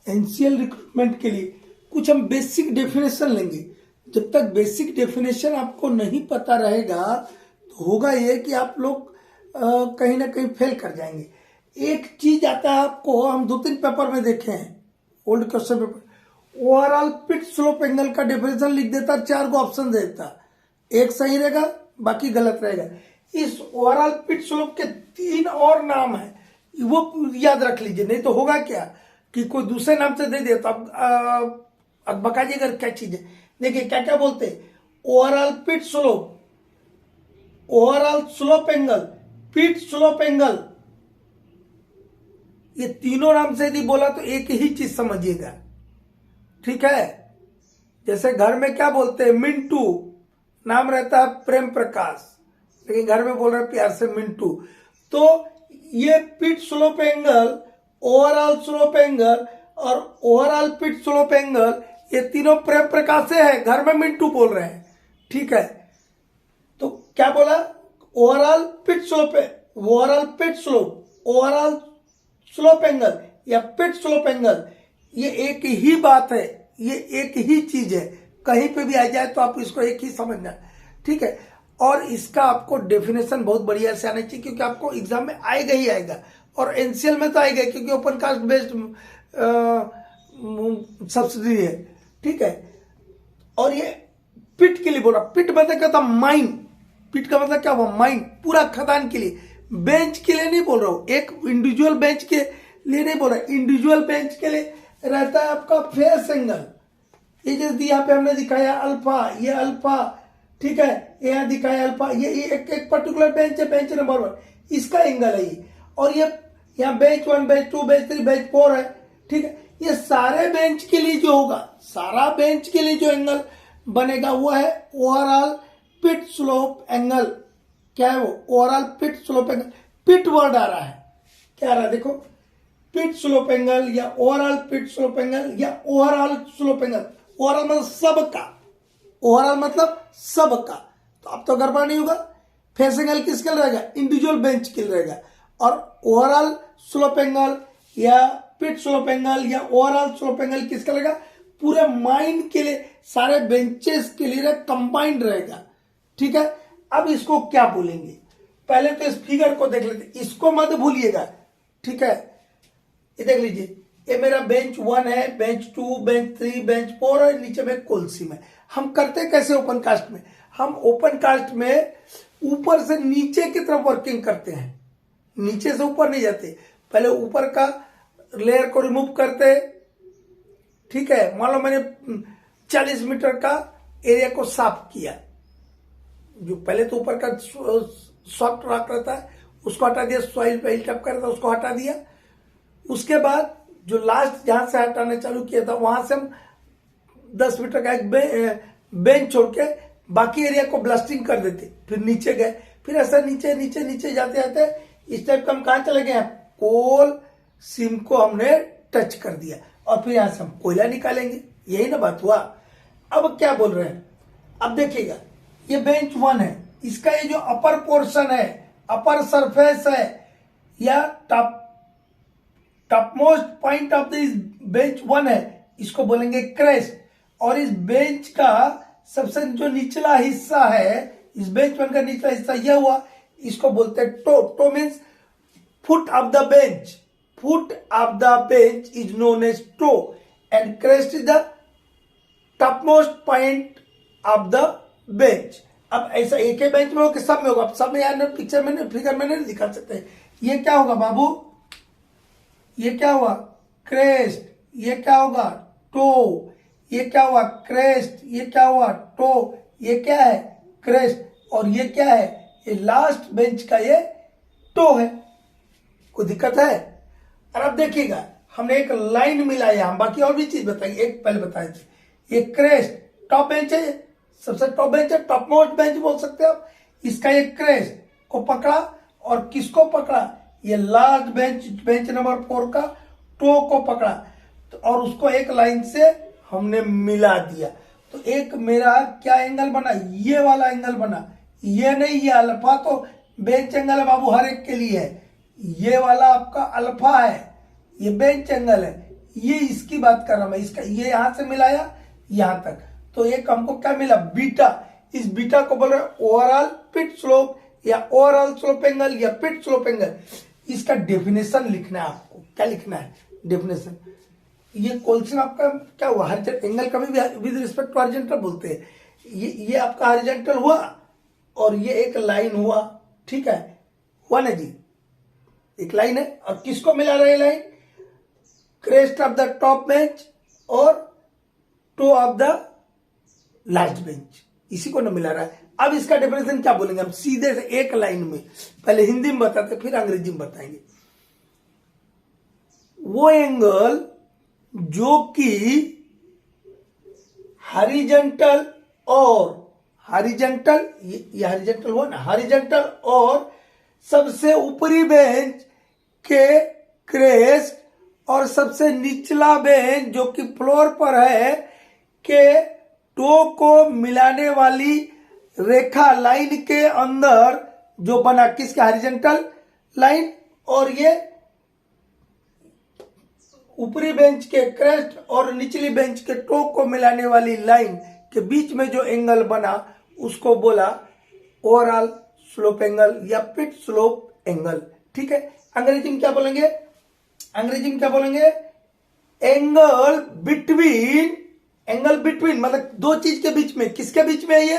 NCL recruitment के लिए कुछ हम बेसिक डेफिनेशन लेंगे। जब तक बेसिक डेफिनेशन आपको नहीं पता रहेगा तो होगा ये कि आप लोग कहीं ना कहीं फेल कर जाएंगे। एक चीज आता है आपको, हम 2-3 पेपर में देखे हैं, old question paper, overall pit slope angle का डेफिनेशन लिख देता, 4 को ऑप्शन देता, एक सही रहेगा बाकी गलत रहेगा। इस ओवरऑल पिट स्लोप के 3 और नाम है, वो याद रख लीजिए, नहीं तो होगा क्या कि कोई दूसरे नाम से दे दे तो अब बकाइएगा क्या चीज है। देखिए क्या क्या बोलते हैं, overall pit slope, overall slope angle, पिट स्लोप एंगल, ये तीनों नाम से यदि बोला तो एक ही चीज समझिएगा, ठीक है। जैसे घर में क्या बोलते हैं, मिंटू, नाम रहता है प्रेम प्रकाश, लेकिन घर में बोल रहे हैं प्यार से मिंटू। तो ये pit slope angle, overall slope angle और ओवरऑल पिट स्लोप एंगल, ये तीनों प्रेम प्रकाश से है, घर में मिंटू बोल रहे हैं, ठीक है। तो क्या बोला, overall pit slope, overall pit slope, overall slope angle या पिट स्लोप एंगल, ये एक ही बात है, ये एक ही चीज है, कहीं पे भी आ जाए तो आप इसको एक ही समझना, ठीक है। और इसका आपको डेफिनेशन बहुत बढ़िया से आना चाहिए, क्योंकि आपको एग्जाम में आएगा ही आएगा, और एनसीएल में तो आएगा, क्योंकि ओपन कास्ट बेस्ड सब्सिडी है, ठीक है। और ये पिट के लिए बोला, पिट मतलब क्या था, माइन, पिट का मतलब क्या हुआ, माइन, पूरा खदान के लिए, बेंच के लिए नहीं बोल रहा हूं, एक इंडिविजुअल बेंच के लिए नहीं बोल रहा, इंडिविजुअल बेंच के लिए रहता है आपका फेस एंगल, ये जैसे यहाँ पे हमने दिखाया अल्फा, ये अल्फा, ठीक है, यहाँ दिखाया अल्फा, ये एक पर्टिकुलर बेंच है, बेंच नंबर 1, इसका एंगल है ये। और ये यहाँ बेंच 1, बेंच 2, बेंच 3, बेंच 4 है, ठीक है। ये सारे बेंच के लिए जो होगा, सारा बेंच के लिए जो एंगल बनेगा वो है ओवरऑल पिट स्लोप एंगल। क्या है वो, ओवरऑल पिट स्लोप एंगल, पिट वर्ड आ रहा है, क्या आ रहा है देखो, पिट स्लोप एंगल या ओवरऑल पिट स्लोप एंगल या ओवरऑल स्लोप एंगल। ओवरऑल मतलब सबका, ओवरऑल मतलब सबका, तो अब तो गड़बड़ नहीं होगा। फेस एंगल किसके लिए रहेगा, इंडिविजुअल बेंच के लिए रहेगा, और ओवरऑल स्लोप एंगल या पिट स्लोप एंगल या ओवरऑल स्लोप एंगल किसका रहेगा, पूरे माइन के लिए, सारे बेंचेस के लिए कंबाइंड रहेगा, ठीक है। अब इसको क्या बोलेंगे, पहले तो इस फिगर को देख लेते, इसको मत भूलिएगा, ठीक है। ये देख लीजिए, ये मेरा बेंच 1 है, बेंच 2, बेंच 3, बेंच 4 और नीचे में कोलसी में। हम करते कैसे ओपन कास्ट में, हम ओपन कास्ट में ऊपर से नीचे की तरफ वर्किंग करते हैं, नीचे से ऊपर नहीं जाते, पहले ऊपर का लेयर को रिमूव करते, ठीक है। मान लो मैंने 40 मीटर का एरिया को साफ किया, जो पहले तो ऊपर का सॉफ्ट रॉक रहता है उसको हटा दिया, सॉइल पे टप कर था उसको हटा दिया, उसके बाद जो लास्ट जहां से हटाना चालू किया था वहां से हम 10 मीटर का एक बेंच छोड़ के बाकी एरिया को ब्लास्टिंग कर देते, फिर नीचे गए, फिर ऐसा नीचे नीचे नीचे जाते जाते इस टाइप का हम कहां चले गए, कोल सीम को हमने टच कर दिया, और फिर यहां से हम कोयला निकालेंगे, यही ना बात हुआ। अब क्या बोल रहे हैं, अब देखिएगा, ये बेंच 1 है, इसका ये जो अपर पोर्शन है, अपर सरफेस है या top most point of this bench 1 है, इसको बोलेंगे क्रेस्ट। और इस बेंच का सबसे जो निचला हिस्सा है, इस बेंच 1 का निचला हिस्सा यह हुआ, इसको बोलते हैं toe. Toe means foot of the bench, foot of the bench is known as toe, and crest is the top most point of the bench. अब ऐसा एक ही बेंच में होगा कि सब में होगा, सब में यार पिक्चर में फिगर में नहीं दिखा सकते। ये क्या होगा बाबू, ये क्या हुआ क्रेस्ट, ये क्या होगा टो, ये क्या हुआ क्रेस्ट, ये क्या हुआ टो, ये क्या है क्रेस्ट, और ये क्या है, ये लास्ट बेंच का ये टो है। कोई दिक्कत है? और अब देखिएगा, हमने एक लाइन मिलाया, हम बाकी और भी चीज बताएंगे, एक पहले बताए थे, ये क्रेस्ट टॉप बेंच है, सबसे टॉप बेंच है, टॉप मोस्ट बेंच बोल सकते हो आप। इसका ये क्रेस्ट को पकड़ा और किसको पकड़ा, ये लास्ट बेंच, बेंच नंबर 4 का टो को पकड़ा, तो और उसको एक लाइन से हमने मिला दिया, तो एक मेरा क्या एंगल बना, ये वाला एंगल बना, ये नहीं, ये अल्फा तो बेंच एंगल है बाबू, हर एक के लिए है, ये वाला आपका अल्फा है, ये बेंच एंगल है, ये इसकी बात कर रहा हूं मैं, इसका ये यहां से मिलाया यहां तक, तो एक हमको क्या मिला, बीटा। इस बीटा को बोल रहे ओवरऑल पिट स्लोप या ओवरऑल स्लोप एंगल या पिट स्लोप एंगल। इसका डेफिनेशन लिखना है आपको। क्या लिखना है? डेफिनेशन। ये क्वेश्चन आपका क्या हुआ, एंगल कभी भी विद रिस्पेक्ट टू हॉरिजॉन्टल बोलते हैं। ये आपका हॉरिजॉन्टल हुआ और ये एक लाइन हुआ, ठीक है, हुआ ना जी, एक लाइन है। और किसको मिला रहा है line? Crest of the top bench और toe of the last bench, इसी को ना मिला रहा है। अब इसका डेफिनेशन क्या बोलेंगे हम सीधे से एक लाइन में, पहले हिंदी में बताते फिर अंग्रेजी में बताएंगे। वो एंगल जो कि हॉरिजॉन्टल और हॉरिजॉन्टल, ये हॉरिजॉन्टल हुआ ना, हॉरिजॉन्टल और सबसे ऊपरी बेंच के क्रेस्ट और सबसे निचला बेंच जो कि फ्लोर पर है के टो को मिलाने वाली रेखा लाइन के अंदर जो बना, किसका? हॉरिजॉन्टल लाइन और ये ऊपरी बेंच के क्रेस्ट और निचली बेंच के टो को मिलाने वाली लाइन के बीच में जो एंगल बना उसको बोला ओवरऑल स्लोप एंगल या पिट स्लोप एंगल, ठीक है। अंग्रेजी में क्या बोलेंगे? अंग्रेजी में क्या बोलेंगे? एंगल बिटवीन, एंगल बिटवीन मतलब दो चीज के बीच में, किसके बीच में है ये?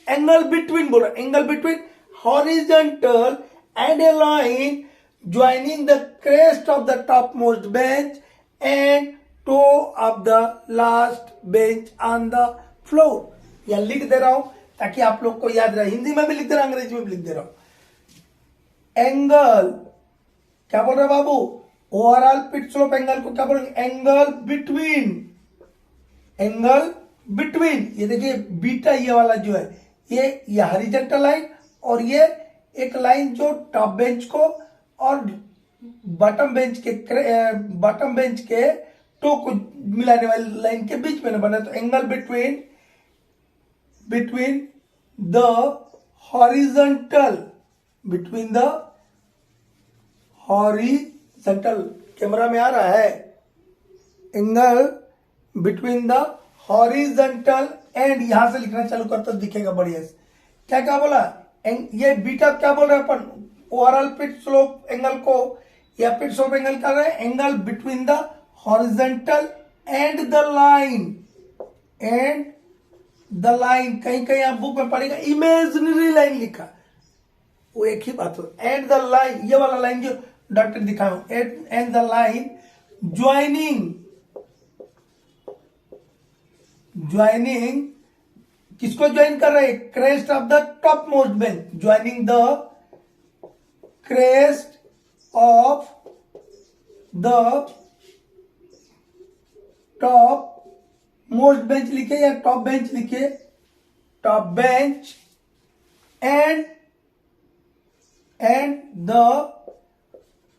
एंगल बिटवीन बोला, angle between horizontal and a line joining the crest of the top most bench and toe of the last bench on the floor. यह लिख दे रहा हूं ताकि आप लोग को याद रहे, हिंदी में भी लिख दे रहा हूं, अंग्रेजी में भी लिख दे रहा हूं। एंगल क्या बोल रहे बाबू? ओवरऑल पिट स्लोप एंगल को क्या बोलेंगे? Angle between, angle between. ये देखिए बीटा, ये वाला जो है ये हॉरिजॉन्टल लाइन और ये एक लाइन जो टॉप बेंच को और बॉटम बेंच के टो को मिलाने वाली लाइन के बीच में बना, तो angle between the horizontal, between the horizontal, camera में आ रहा है, angle between the horizontal and, यहां से लिखना चालू करता दिखेगा बढ़िया से। क्या क्या बोला? ये बीटा क्या बोल रहे हैं अपन? ओवरऑल पिट स्लोप एंगल को या पिट स्लोप एंगल कर रहे हैं, angle between the horizontal and the line, and the line, कहीं कहीं आप बुक में पढ़ेगा इमेजिनरी लाइन लिखा, वो एक ही बात हो। एंड द लाइन, ये वाला लाइन जो डॉक्टर दिखाया हूं, एंड द लाइन ज्वाइनिंग किसको ज्वाइन कर रहे हैं? Crest of the top most bench, joining the crest of the top most bench लिखे या टॉप बेंच लिखे, top bench and the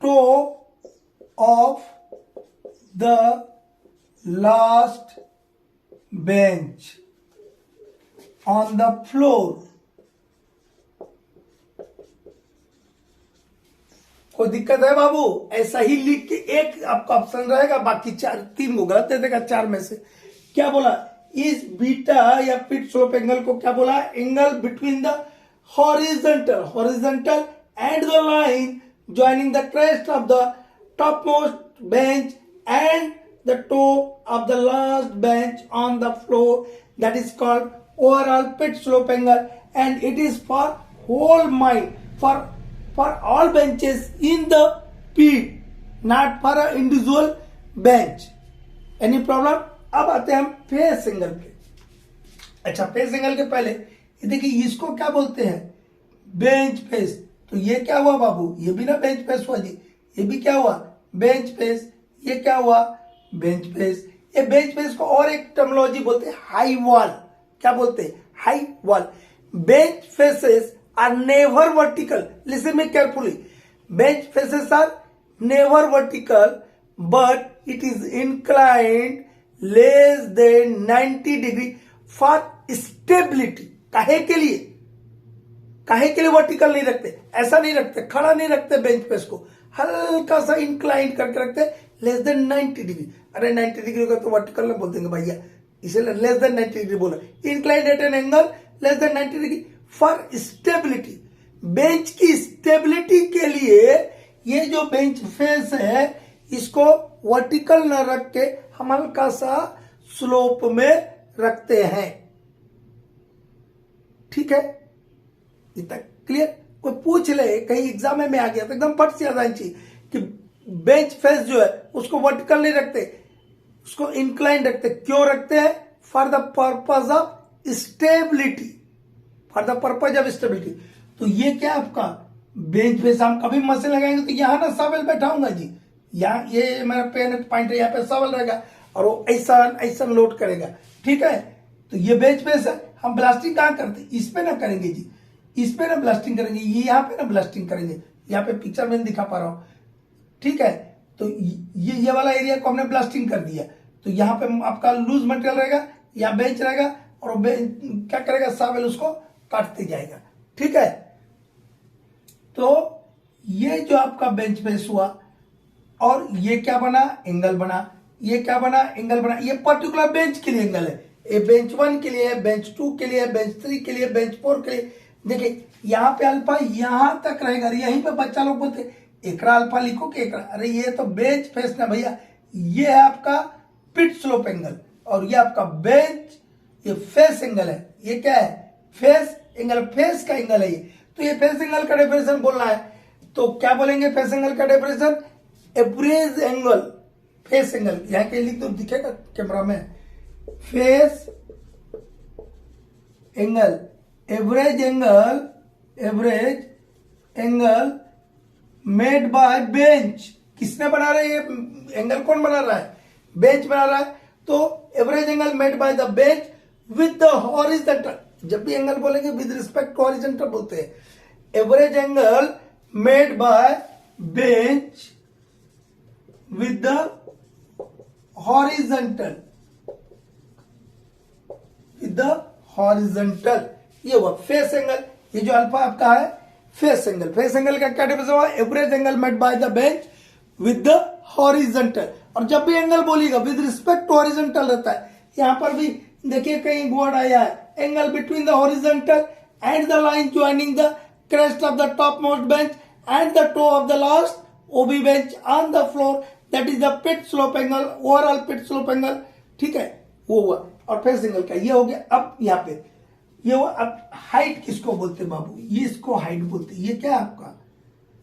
toe of the last bench on the floor. कोई दिक्कत है बाबू? ऐसा ही लिख के एक आपका ऑप्शन रहेगा, बाकी तीन को गलत दे देगा चार में से। क्या बोला? इस बीटा या पिट स्लोप एंगल को क्या बोला? Angle between the horizontal and the line joining the crest of the top most bench and the toe of the last bench on the floor, that is called overall pit slope angle, and it is for whole mile, for all benches in the pit, not for a individual bench. Any problem? अब आते हैं हम face angle पे। अच्छा, face angle के पहले ये देखिए इसको क्या बोलते हैं? Bench face. तो ये क्या हुआ बाबू? ये भी ना बेंच फेस हुआ जी, ये भी क्या हुआ? Bench face. ये क्या हुआ? Bench face. ये बेंच फेस को और एक टर्मिनोलॉजी बोलते हैं हाई वॉल। क्या बोलते हैं? High wall. Bench faces are never vertical, listen me carefully, bench faces are never vertical but it is inclined less than 90 degree for stability. काहे के लिए? काहे के लिए वर्टिकल नहीं रखते? ऐसा नहीं रखते, खड़ा नहीं रखते बेंच प्रेस को, हल्का सा इंक्लाइन करके रखते लेस देन 90 डिग्री। अरे 90 डिग्री का तो वर्टिकल में बोल देंगे भैया, इसलिए लेस देन 90 डिग्री बोला। Inclined at an angle less than 90 degree for stability, bench की स्टेबिलिटी के लिए ये जो बेंच फेस है इसको वर्टिकल न रख के हम हल्का सा स्लोप में रखते हैं। ठीक है, इतना क्लियर? कोई पूछ ले कहीं एग्जाम में आ गया तो एकदम फट से याद आनी चाहिए कि बेंच फेस जो है उसको वर्टिकल नहीं रखते, उसको इंक्लाइन रखते। क्यों रखते हैं? For the purpose of stability, for the purpose of stability. तो ये क्या आपका बेंच फेस, हम कभी मशीन लगाएंगे तो यहां ना सावल बैठाऊंगा जी, यहाँ ये मेरा पेन पॉइंट है, यहाँ पे सावल रहेगा और वो ऐसा ऐसा लोड करेगा। ठीक है, तो ये बेंच फेस है। हम ब्लास्टिंग कहाँ करते? इस पे ना करेंगे जी, इस पे ना ब्लास्टिंग करेंगे, ये यहाँ पे ना ब्लास्टिंग करेंगे। यहाँ पे पिक्चर में दिखा पा रहा हूं। ठीक है, तो ये वाला एरिया को हमने ब्लास्टिंग कर दिया, तो यहाँ पे आपका लूज मटेरियल रहेगा, यहाँ बेंच रहेगा और क्या करेगा, सावल उसको काटते जाएगा। ठीक है, तो ये जो आपका बेंच फेस हुआ और ये क्या बना? एंगल बना। ये क्या बना? एंगल बना। ये पर्टिकुलर बेंच के लिए एंगल है, ये बेंच 1 के लिए है, बेंच 2 के लिए, बेंच 3 के लिए, बेंच 4 के लिए। देखिए यहाँ पे अल्फा यहां तक रहेगा, यहीं पे बच्चा लोग बोलते एकरा अल्फा लिखो कि एकरा, अरे ये तो बेंच फेस ना भैया, ये है आपका पिट स्लोप एंगल और ये आपका बेंच, ये फेस एंगल है। ये क्या है? फेस एंगल, फेस का एंगल है ये। तो ये फेस एंगल का डेफिनेशन बोलना है तो क्या बोलेंगे? फेस एंगल का definition average angle, face angle यहां के लिख दो, दिखेगा कैमरा में। Face angle, average angle, average angle made by bench. किसने बना रहा है ये एंगल? कौन बना रहा है? बेंच बना रहा है। तो average angle made by the bench with the horizontal, जब भी एंगल बोलेंगे विद रिस्पेक्ट टू हॉरिजॉन्टल बोलते हैं। Average angle made by bench with the horizontal, with the horizontal, ये हुआ फेस एंगल। ये जो अल्फा आपका है फेस एंगल। फेस एंगल का क्या डेफिनेशन हुआ? Average angle made by the bench with the horizontal. और जब भी एंगल बोलिएगा विद रिस्पेक्ट टू हॉरिजॉन्टल रहता है। यहां पर भी देखिए कहीं वर्ड आया है, angle between the horizontal and the line joining the crest of the topmost bench and the toe of the last OB bench on the floor, that is the pit slope angle, overall pit slope angle। ठीक है, वो हुआ। और face angle का ये हो गया। अब यहाँ पे ये हुआ। अब हाइट किसको बोलते हैं बाबू? ये इसको हाइट बोलते हैं। ये क्या है आपका?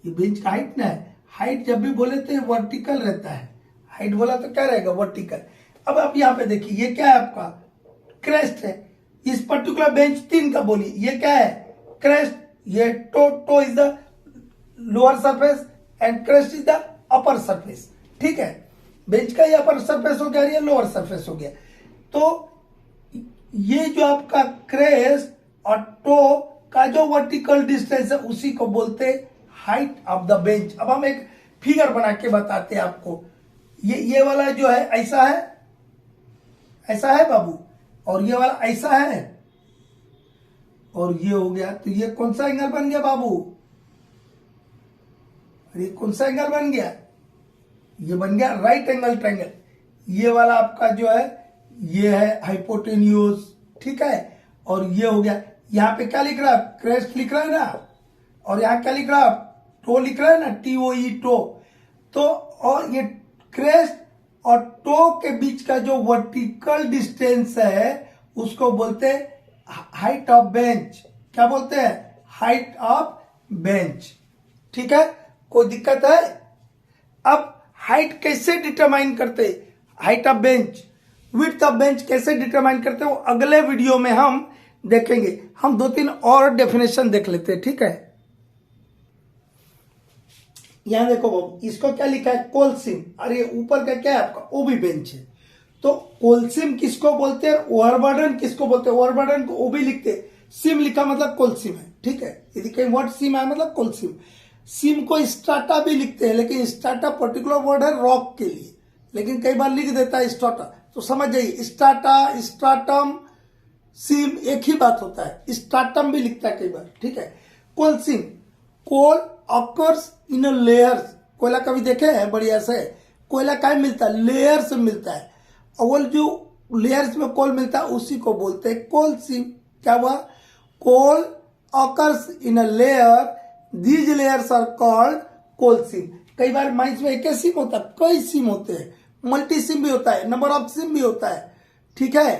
ये बेंच का हाइट ना है। हाइट जब भी बोले तो वर्टिकल रहता है, हाइट बोला तो क्या रहेगा? वर्टिकल। अब आप यहाँ पे देखिए ये क्या है आपका? क्रेस्ट है। इस पर्टिकुलर बेंच 3 का बोलिए, ये क्या है? क्रेस्ट। ये toe is the lower surface and crest is the upper surface. ठीक है, बेंच का ये अपर सरफेस हो गया, ये लोअर सरफेस हो गया। तो ये जो आपका क्रेस्ट और टो का जो वर्टिकल डिस्टेंस है उसी को बोलते हाइट ऑफ द बेंच। अब हम एक फिगर बना के बताते हैं आपको। ये वाला जो है ऐसा है, ऐसा है बाबू, और ये वाला ऐसा है और ये हो गया। तो ये कौन सा एंगल बन गया बाबू? ये कौन सा एंगल बन गया? ये बन गया राइट एंगल ट्रायंगल। ये वाला आपका जो है ये है हाइपोटेन्यूज। ठीक है, और ये हो गया। यहां पे क्या लिख रहा है? क्रेस्ट लिख रहा है ना, और यहां क्या लिख रहा है? टो लिख रहा है ना, TOE टो। तो और ये क्रेस्ट और टो के बीच का जो वर्टिकल डिस्टेंस है उसको बोलते हैं हाइट ऑफ बेंच। क्या बोलते हैं? Height of bench. ठीक है, कोई दिक्कत है? अब हाइट कैसे डिटरमाइन करते? Height of bench, width of bench कैसे डिटरमाइन करते हो अगले वीडियो में हम देखेंगे। हम 2-3 और डेफिनेशन देख लेते हैं। ठीक है, यहां देखो बाबू, इसको क्या लिखा है? कोलसिम। और ये ऊपर का क्या है आपका? ओबी बेंच है। तो कोलसिम किसको बोलते हैं? ओवरबर्डन किसको बोलते हैं? ओवरबर्डन को ओबी लिखते हैं, सिम लिखा मतलब कोलसिम है। ठीक है, यदि कहीं वर्ड सिम है मतलब कोलसिम। सिम को स्ट्राटा भी लिखते हैं, लेकिन स्ट्राटा पर्टिकुलर वर्ड है रॉक के लिए, लेकिन कई बार लिख देता है स्ट्राटा। तो समझ जाइए, स्ट्राटा, स्ट्राटम, सिम एक ही बात होता है। स्ट्राटम भी लिखता है कई बार। ठीक है, कोलसिम, कोल ऑकर्स इन लेयर्स। कोयला कभी देखे हैं? बढ़िया से कोयला क्या मिलता है, लेयर से मिलता है, और वो जो लेयर्स में कोल मिलता है उसी को बोलते हैं कोल सीम। क्या हुआ, coal occurs in a layer, these layers are called coal seam. कई बार माइंस में एक ही सीम होता है, कई सीम होते हैं, मल्टी सीम भी होता है, नंबर ऑफ सीम भी होता है, ठीक है।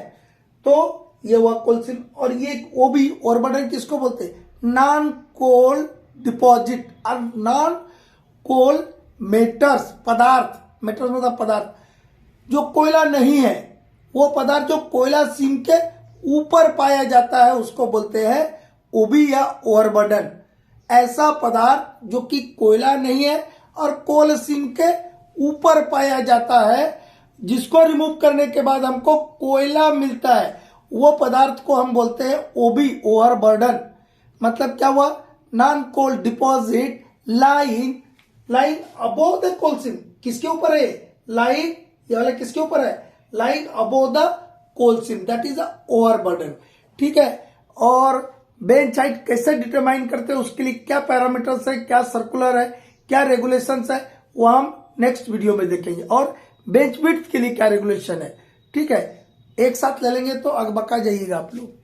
तो ये हुआ कोल सीम। और ये वो भी ओवरबर्डन किसको बोलते हैं, नॉन कोल डिपॉजिट और नॉन कोल मेटर्स, पदार्थ, मेटर्स मतलब पदार्थ जो कोयला नहीं है, वो पदार्थ जो कोयला सीम के ऊपर पाया जाता है उसको बोलते हैं ओबी या ओवरबर्डन। ऐसा पदार्थ जो कि कोयला नहीं है और कोल सीम के ऊपर पाया जाता है, जिसको रिमूव करने के बाद हमको कोयला मिलता है, वो पदार्थ को हम बोलते हैं ओबी, ओवरबर्डन। मतलब क्या हुआ, non coal deposit lying above the coal seam. किसके ऊपर है, लाइंग, ये वाला किसके ऊपर है, lying above the coal seam, that is a overburden, ठीक है। और बेंच हाइट कैसे डिटरमाइन करते हैं, उसके लिए क्या पैरामीटर्स है, क्या सर्कुलर है, क्या रेगुलेशंस है, वो हम नेक्स्ट वीडियो में देखेंगे। और बेंच विड्थ के लिए क्या रेगुलेशन है, ठीक है, एक साथ ले लेंगे तो अकबका जाइएगा आप लोग।